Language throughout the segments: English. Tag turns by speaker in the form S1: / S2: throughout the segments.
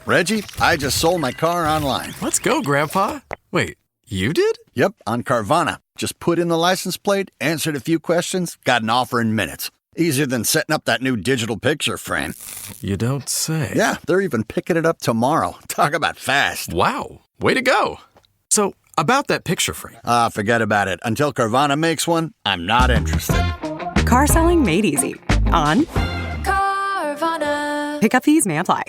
S1: Reggie, I just sold my car online.
S2: Let's go, Grandpa. Wait, you did?
S1: Yep, on Carvana. Just put in the license plate, answered a few questions, got an offer in minutes. Easier than setting up that new digital picture frame.
S2: You don't say.
S1: Yeah, they're even picking it up tomorrow. Talk about fast.
S2: Wow, way to go. So, about that picture frame.
S1: Forget about it. Until Carvana makes one, I'm not interested.
S3: Car selling made easy. On
S4: Carvana.
S3: Pickup fees may apply.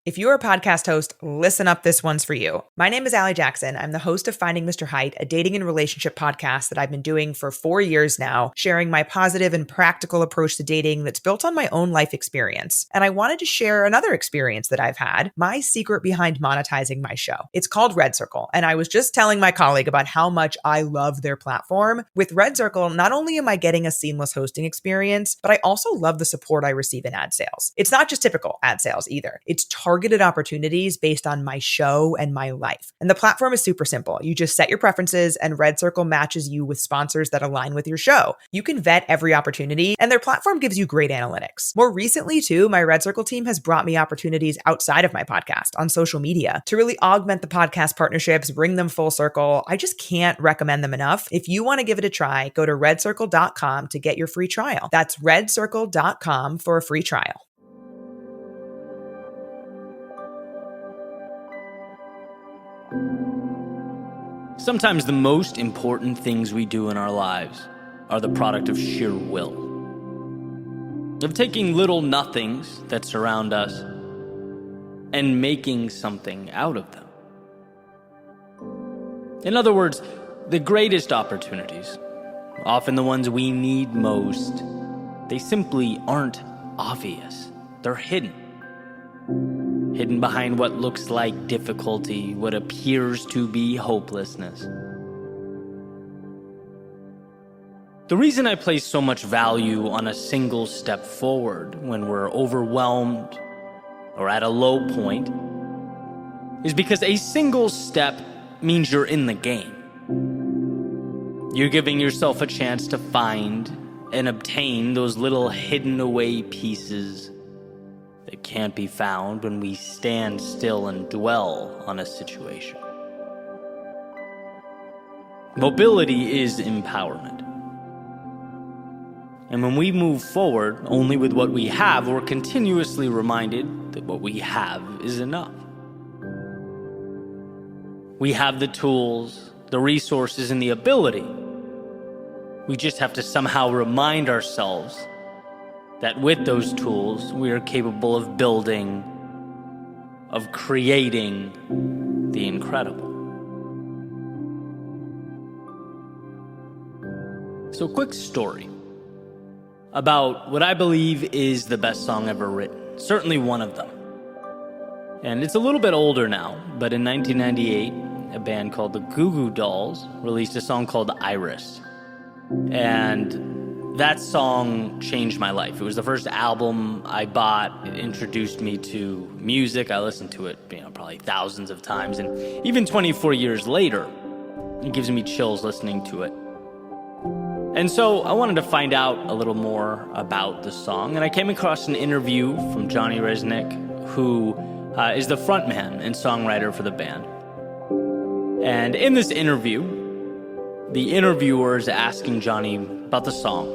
S5: If you're a podcast host, listen up, this one's for you. My name is Allie Jackson. I'm the host of Finding Mr. Height, a dating and relationship podcast that I've been doing for 4 years now, sharing my positive and practical approach to dating that's built on my own life experience. And I wanted to share another experience that I've had, my secret behind monetizing my show. It's called Red Circle, and I was just telling my colleague about how much I love their platform. With Red Circle, not only am I getting a seamless hosting experience, but I also love the support I receive in ad sales. It's not just typical ad sales either. It's targeted opportunities based on my show and my life. And the platform is super simple. You just set your preferences and Red Circle matches you with sponsors that align with your show. You can vet every opportunity and their platform gives you great analytics. More recently too, my Red Circle team has brought me opportunities outside of my podcast on social media to really augment the podcast partnerships, bring them full circle. I just can't recommend them enough. If you want to give it a try, go to redcircle.com to get your free trial. That's redcircle.com for a free trial.
S6: Sometimes the most important things we do in our lives are the product of sheer will. Of taking little nothings that surround us and making something out of them. In other words, the greatest opportunities, often the ones we need most, they simply aren't obvious. They're hidden. Hidden behind what looks like difficulty, what appears to be hopelessness. The reason I place so much value on a single step forward when we're overwhelmed or at a low point is because a single step means you're in the game. You're giving yourself a chance to find and obtain those little hidden away pieces that can't be found when we stand still and dwell on a situation. Mobility is empowerment. And when we move forward only with what we have, we're continuously reminded that what we have is enough. We have the tools, the resources, and the ability. We just have to somehow remind ourselves that with those tools, we are capable of building, of creating the incredible. So, quick story about what I believe is the best song ever written. Certainly one of them. And it's a little bit older now, but in 1998, a band called the Goo Goo Dolls released a song called Iris. And that song changed my life. It was the first album I bought. It introduced me to music. I listened to it, probably thousands of times. And even 24 years later, it gives me chills listening to it. And so I wanted to find out a little more about the song. And I came across an interview from Johnny Resnick, who is the frontman and songwriter for the band. And in this interview, the interviewer is asking Johnny about the song.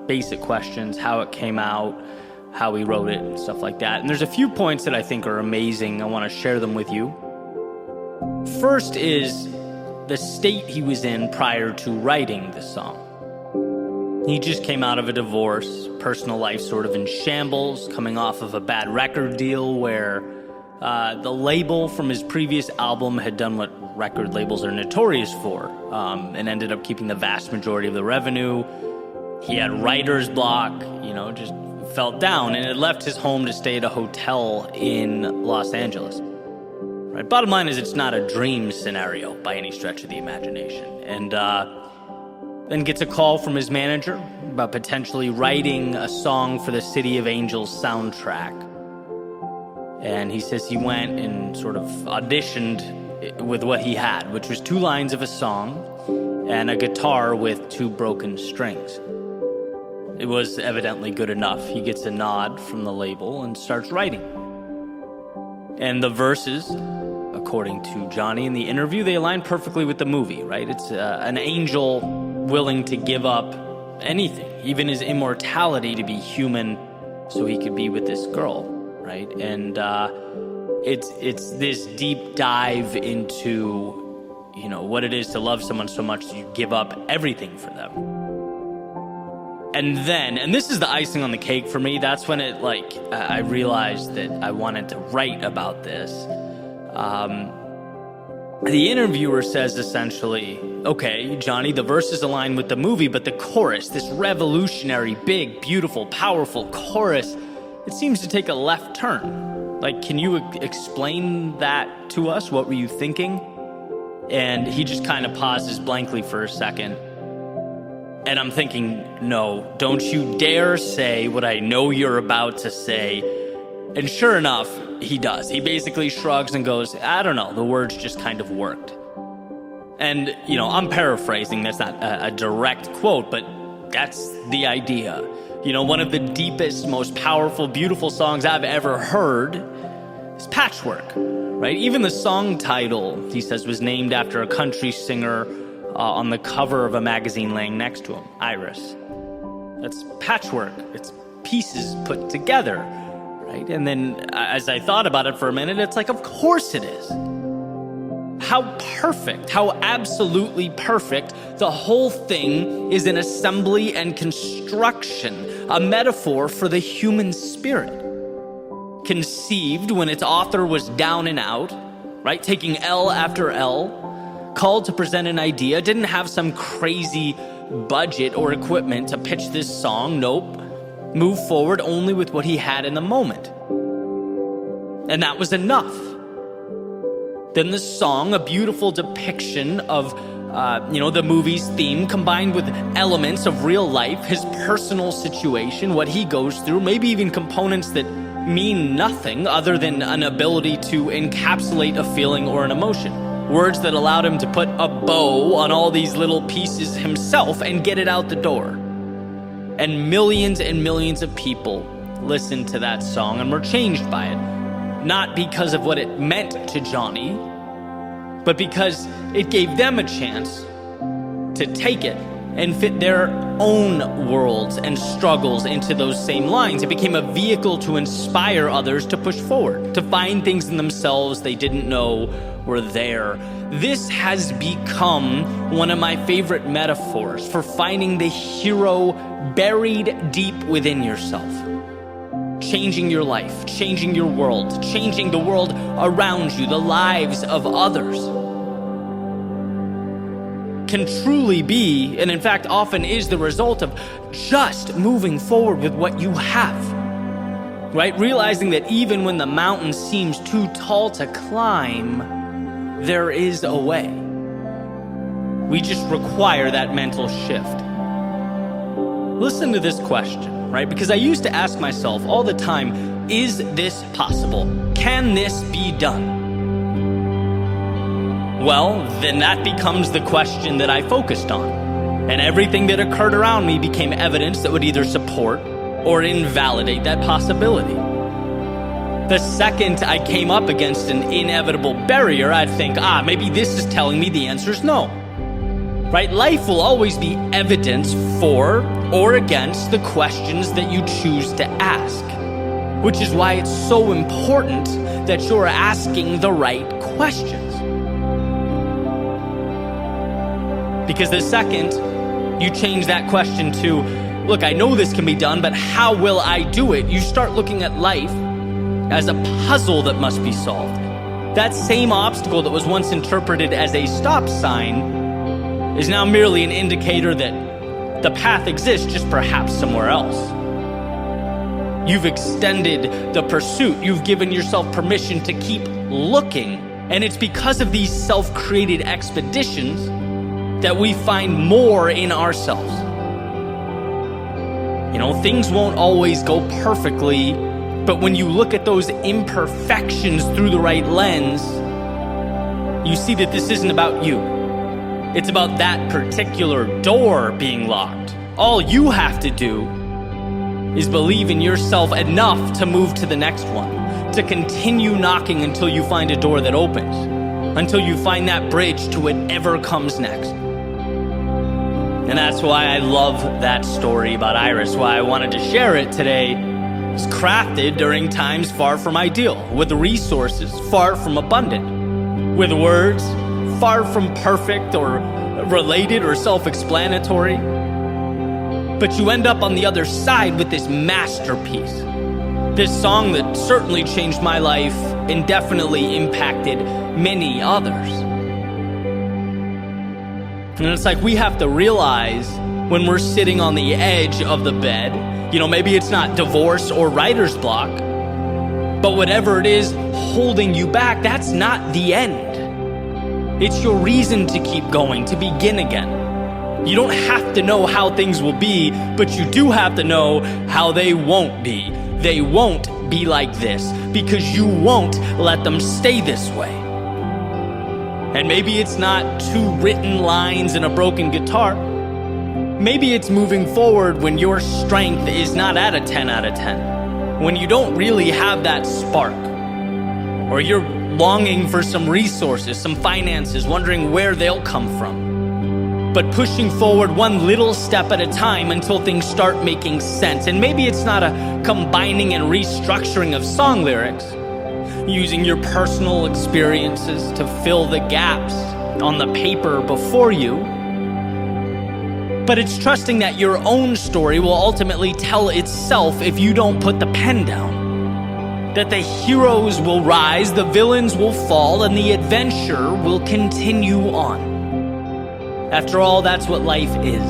S6: Basic questions, how it came out, how he wrote it, and stuff like that. And there's a few points that I think are amazing. I want to share them with you. First is the state he was in prior to writing the song. He just came out of a divorce, personal life sort of in shambles, coming off of a bad record deal where the label from his previous album had done what record labels are notorious for, and ended up keeping the vast majority of the revenue. He had writer's block, just felt down, and had left his home to stay at a hotel in Los Angeles. Right? Bottom line is, it's not a dream scenario by any stretch of the imagination. And then gets a call from his manager about potentially writing a song for the City of Angels soundtrack. And he says he went and sort of auditioned with what he had, which was 2 lines of a song and a guitar with 2 broken strings. It was evidently good enough. He gets a nod from the label and starts writing. And the verses, according to Johnny in the interview, they align perfectly with the movie, right? It's an angel willing to give up anything, even his immortality, to be human so he could be with this girl, right? And it's this deep dive into, what it is to love someone so much that you give up everything for them. And this is the icing on the cake for me, that's when I realized that I wanted to write about this. The interviewer says essentially, okay, Johnny, the verses align with the movie, but the chorus, this revolutionary, big, beautiful, powerful chorus, it seems to take a left turn. Can you explain that to us? What were you thinking? And he just kind of pauses blankly for a second. And I'm thinking, no, don't you dare say what I know you're about to say. And sure enough, he does. He basically shrugs and goes, I don't know, the words just kind of worked. And, I'm paraphrasing, that's not a direct quote, but that's the idea. One of the deepest, most powerful, beautiful songs I've ever heard is Patchwork, right? Even the song title, he says, was named after a country singer on the cover of a magazine laying next to him, Iris. That's patchwork. It's pieces put together, right? And then as I thought about it for a minute, it's of course it is. How perfect, how absolutely perfect. The whole thing is an assembly and construction, a metaphor for the human spirit. Conceived when its author was down and out, right? Taking L after L, called to present an idea, didn't have some crazy budget or equipment to pitch this song. Nope. Moved forward only with what he had in the moment. And that was enough. Then the song, a beautiful depiction of, the movie's theme, combined with elements of real life, his personal situation, what he goes through, maybe even components that mean nothing other than an ability to encapsulate a feeling or an emotion. Words that allowed him to put a bow on all these little pieces himself and get it out the door. And millions of people listened to that song and were changed by it. Not because of what it meant to Johnny, but because it gave them a chance to take it and fit their own worlds and struggles into those same lines. It became a vehicle to inspire others to push forward, to find things in themselves they didn't know were there. This has become one of my favorite metaphors for finding the hero buried deep within yourself. Changing your life, changing your world, changing the world around you, the lives of others. Can truly be, and in fact often is, the result of just moving forward with what you have. Right? Realizing that even when the mountain seems too tall to climb, there is a way. We just require that mental shift. Listen to this question, right? Because I used to ask myself all the time, is this possible? Can this be done? Well, then that becomes the question that I focused on. And everything that occurred around me became evidence that would either support or invalidate that possibility. The second I came up against an inevitable barrier, I'd think, maybe this is telling me the answer is no. Right? Life will always be evidence for or against the questions that you choose to ask. Which is why it's so important that you're asking the right questions. Because the second you change that question to, look, I know this can be done, but how will I do it? You start looking at life as a puzzle that must be solved. That same obstacle that was once interpreted as a stop sign is now merely an indicator that the path exists, just perhaps somewhere else. You've extended the pursuit. You've given yourself permission to keep looking. And it's because of these self-created expeditions that we find more in ourselves. Things won't always go perfectly, but when you look at those imperfections through the right lens, you see that this isn't about you. It's about that particular door being locked. All you have to do is believe in yourself enough to move to the next one, to continue knocking until you find a door that opens, until you find that bridge to whatever comes next. And that's why I love that story about Iris, why I wanted to share it today. It's crafted during times far from ideal, with resources far from abundant, with words far from perfect or related or self-explanatory. But you end up on the other side with this masterpiece, this song that certainly changed my life and definitely impacted many others. And it's like we have to realize when we're sitting on the edge of the bed, maybe it's not divorce or writer's block, but whatever it is holding you back, that's not the end. It's your reason to keep going, to begin again. You don't have to know how things will be, but you do have to know how they won't be. They won't be like this because you won't let them stay this way. And maybe it's not 2 written lines and a broken guitar. Maybe it's moving forward when your strength is not at a 10 out of 10. When you don't really have that spark. Or you're longing for some resources, some finances, wondering where they'll come from. But pushing forward one little step at a time until things start making sense. And maybe it's not a combining and restructuring of song lyrics, using your personal experiences to fill the gaps on the paper before you. But it's trusting that your own story will ultimately tell itself if you don't put the pen down. That the heroes will rise, the villains will fall, and the adventure will continue on. After all, that's what life is.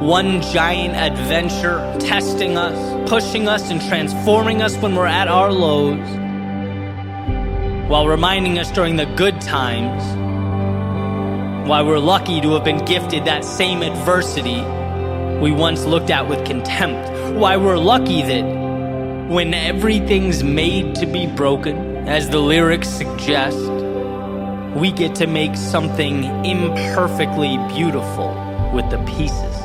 S6: One giant adventure, testing us, pushing us, and transforming us when we're at our lows, while reminding us during the good times why we're lucky to have been gifted that same adversity we once looked at with contempt. Why we're lucky that when everything's made to be broken, as the lyrics suggest, we get to make something imperfectly beautiful with the pieces.